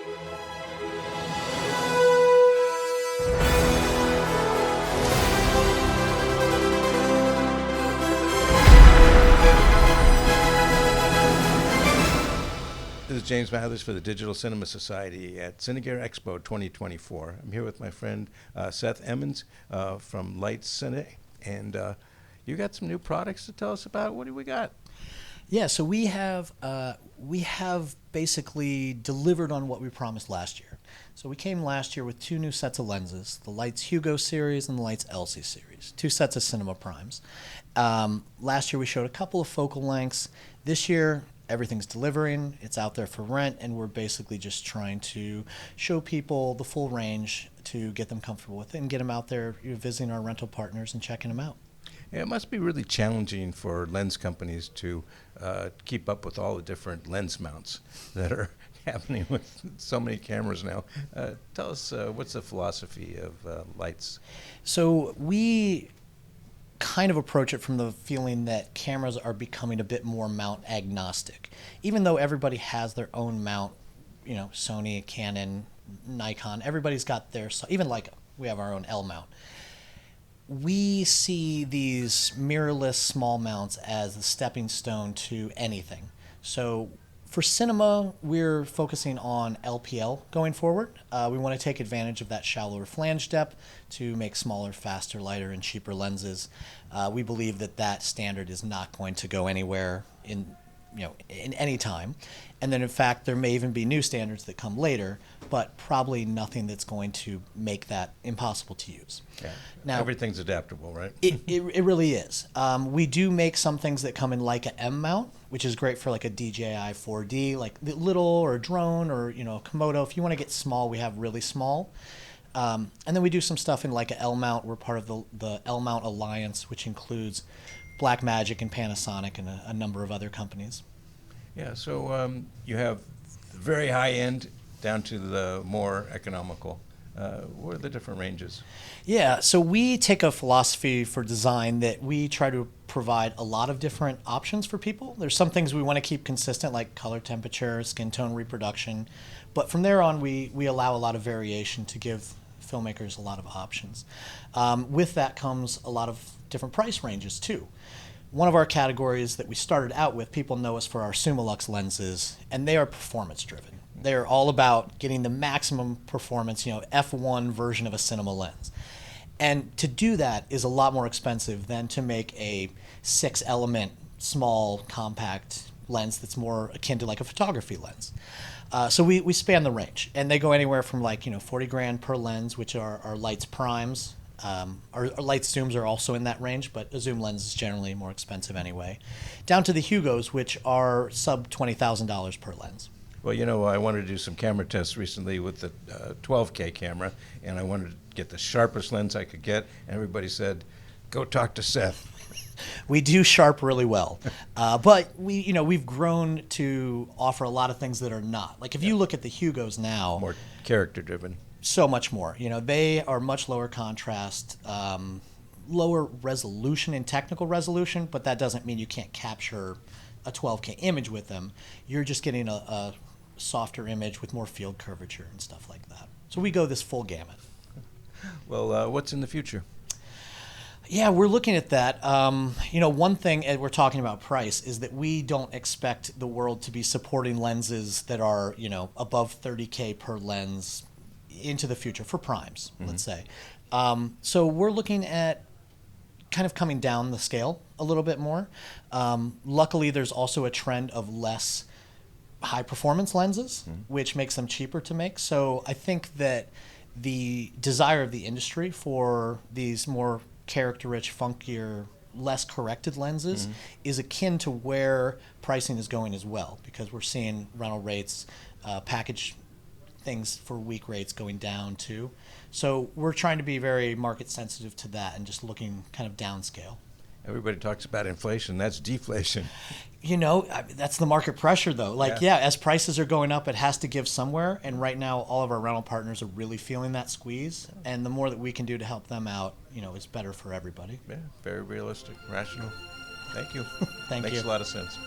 This is James Mathers for the Digital Cinema Society at Cine Gear Expo 2024. I'm here with my friend Seth Emmons from Leitz Cine, and you got some new products to tell us about. What do we got? Yeah, so we have basically delivered on what we promised last year. So we came last year with 2 new sets of lenses, the Leitz Hugo series and the Leitz Elsie series, 2 sets of Cinema Primes. Last year we showed a couple of focal lengths. This year everything's delivering, it's out there for rent, and we're basically just trying to show people the full range to get them comfortable with it and get them out there, visiting our rental partners and checking them out. Yeah, it must be really challenging for lens companies to keep up with all the different lens mounts that are happening with so many cameras now. Tell us, what's the philosophy of Leitz? So we kind of approach it from the feeling that cameras are becoming a bit more mount agnostic. Even though everybody has their own mount, you know, Sony, Canon, Nikon, everybody's got their, even Leica, we have our own L mount. We see these mirrorless small mounts as the stepping stone to anything. So for cinema, we're focusing on LPL going forward. We want to take advantage of that shallower flange depth to make smaller, faster, lighter, and cheaper lenses. We believe that that standard is not going to go anywhere in any time. And then in fact, there may even be new standards that come later, but probably nothing that's going to make that impossible to use. Yeah. Now, everything's adaptable, right? It really is. We do make some things that come in Leica M mount, which is great for like a DJI 4D, like the little, or a drone, or Komodo. If you want to get small, we have really small. And then we do some stuff in Leica L mount. We're part of the L mount Alliance, which includes Blackmagic and Panasonic and a number of other companies. Yeah, so you have the very high end down to the more economical. What are the different ranges? Yeah, so we take a philosophy for design that we try to provide a lot of different options for people. There's some things we want to keep consistent, like color temperature, skin tone reproduction. But from there on, we allow a lot of variation to give filmmakers a lot of options. With that comes a lot of different price ranges, too. One of our categories that we started out with, people know us for our Summilux lenses, and they are performance driven. They're all about getting the maximum performance, F1 version of a cinema lens. And to do that is a lot more expensive than to make a 6-element, small, compact lens that's more akin to like a photography lens. So we span the range, and they go anywhere from like, $40,000 per lens, which are our Leitz Primes. Our Leitz Zooms are also in that range, but a zoom lens is generally more expensive anyway, down to the Hugos, which are sub $20,000 per lens. Well, I wanted to do some camera tests recently with the 12K camera, and I wanted to get the sharpest lens I could get, and everybody said, go talk to Seth. We do sharp really well, but we've grown to offer a lot of things that are not. Like if you look at the Hugos now, More character-driven. So much more. They are much lower contrast, lower resolution and technical resolution, but that doesn't mean you can't capture a 12K image with them. You're just getting a softer image with more field curvature and stuff like that. So we go this full gamut. Well, what's in the future? Yeah, we're looking at that. One thing, and we're talking about price, is that we don't expect the world to be supporting lenses that are, above 30K per lens into the future for primes, let's say. So we're looking at kind of coming down the scale a little bit more. Luckily, there's also a trend of less high performance lenses, which makes them cheaper to make. So I think that the desire of the industry for these more character-rich, funkier, less corrected lenses is akin to where pricing is going as well, because we're seeing rental rates, package things for week rates going down too. So we're trying to be very market sensitive to that and just looking kind of downscale. Everybody talks about inflation. That's deflation. That's the market pressure though. As prices are going up, it has to give somewhere. And right now, all of our rental partners are really feeling that squeeze. And the more that we can do to help them out, is better for everybody. Yeah, very realistic, rational. Thank you. Thank you. Makes a lot of sense.